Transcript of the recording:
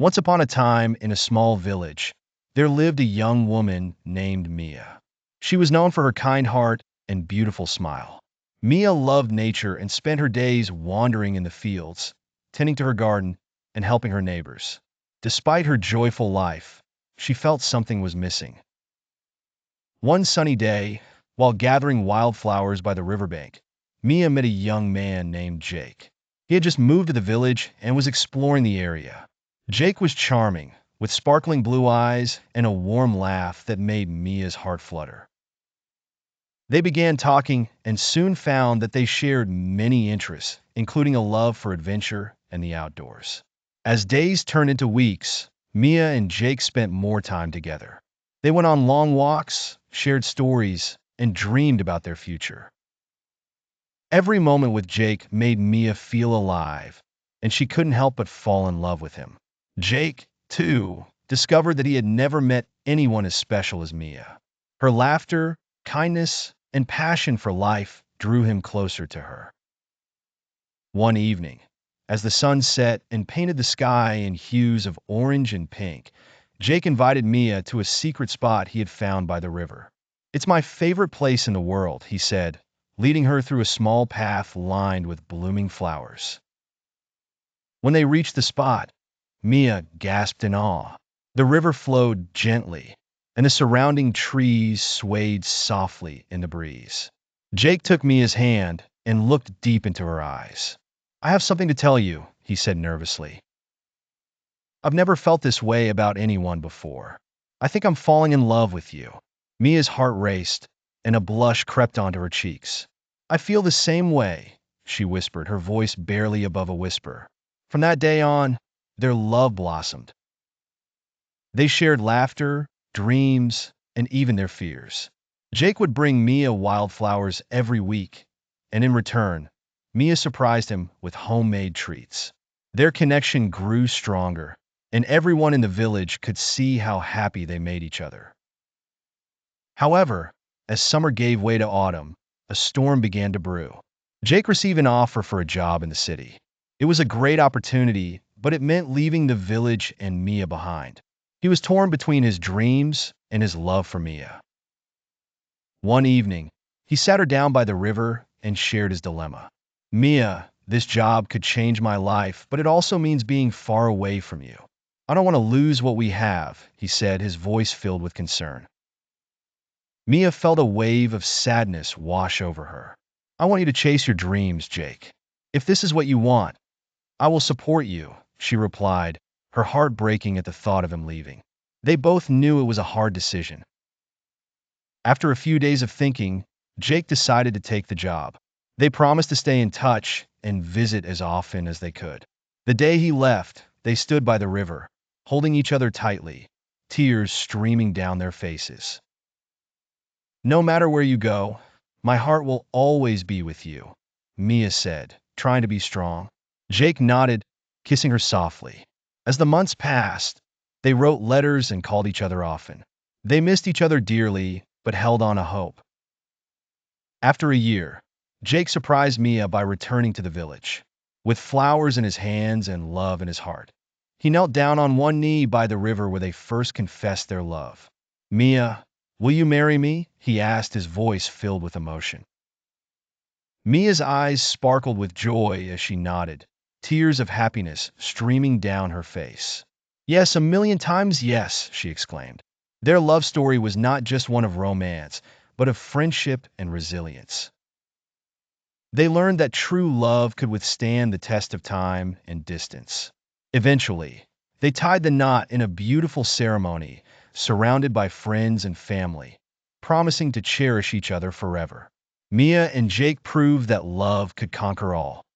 Once upon a time, in a small village, there lived a young woman named Mia. She was known for her kind heart and beautiful smile. Mia loved nature and spent her days wandering in the fields, tending to her garden, and helping her neighbors. Despite her joyful life, she felt something was missing. One sunny day, while gathering wildflowers by the riverbank, Mia met a young man named Jake. He had just moved to the village and was exploring the area. Jake was charming, with sparkling blue eyes and a warm laugh that made Mia's heart flutter. They began talking and soon found that they shared many interests, including a love for adventure and the outdoors. As days turned into weeks, Mia and Jake spent more time together. They went on long walks, shared stories, and dreamed about their future. Every moment with Jake made Mia feel alive, and she couldn't help but fall in love with him. Jake, too, discovered that he had never met anyone as special as Mia. Her laughter, kindness, and passion for life drew him closer to her. One evening, as the sun set and painted the sky in hues of orange and pink, Jake invited Mia to a secret spot he had found by the river. "It's my favorite place in the world," he said, leading her through a small path lined with blooming flowers. When they reached the spot, Mia gasped in awe. The river flowed gently, and the surrounding trees swayed softly in the breeze. Jake took Mia's hand and looked deep into her eyes. "I have something to tell you," he said nervously. "I've never felt this way about anyone before. I think I'm falling in love with you." Mia's heart raced, and a blush crept onto her cheeks. "I feel the same way," she whispered, her voice barely above a whisper. From that day on, their love blossomed. They shared laughter, dreams, and even their fears. Jake would bring Mia wildflowers every week, and in return, Mia surprised him with homemade treats. Their connection grew stronger, and everyone in the village could see how happy they made each other. However, as summer gave way to autumn, a storm began to brew. Jake received an offer for a job in the city. It was a great opportunity, but it meant leaving the village and Mia behind. He was torn between his dreams and his love for Mia. One evening, he sat her down by the river and shared his dilemma. "Mia, this job could change my life, but it also means being far away from you. I don't want to lose what we have," he said, his voice filled with concern. Mia felt a wave of sadness wash over her. "I want you to chase your dreams, Jake. If this is what you want, I will support you," she replied, her heart breaking at the thought of him leaving. They both knew it was a hard decision. After a few days of thinking, Jake decided to take the job. They promised to stay in touch and visit as often as they could. The day he left, they stood by the river, holding each other tightly, tears streaming down their faces. "No matter where you go, my heart will always be with you," Mia said, trying to be strong. Jake nodded, kissing her softly. As the months passed, they wrote letters and called each other often. They missed each other dearly, but held on a hope. After a year, Jake surprised Mia by returning to the village. With flowers in his hands and love in his heart, he knelt down on one knee by the river where they first confessed their love. "Mia, will you marry me?" he asked, his voice filled with emotion. Mia's eyes sparkled with joy as she nodded, tears of happiness streaming down her face. "Yes, 1,000,000 times yes," she exclaimed. Their love story was not just one of romance, but of friendship and resilience. They learned that true love could withstand the test of time and distance. Eventually, they tied the knot in a beautiful ceremony, surrounded by friends and family, promising to cherish each other forever. Mia and Jake proved that love could conquer all.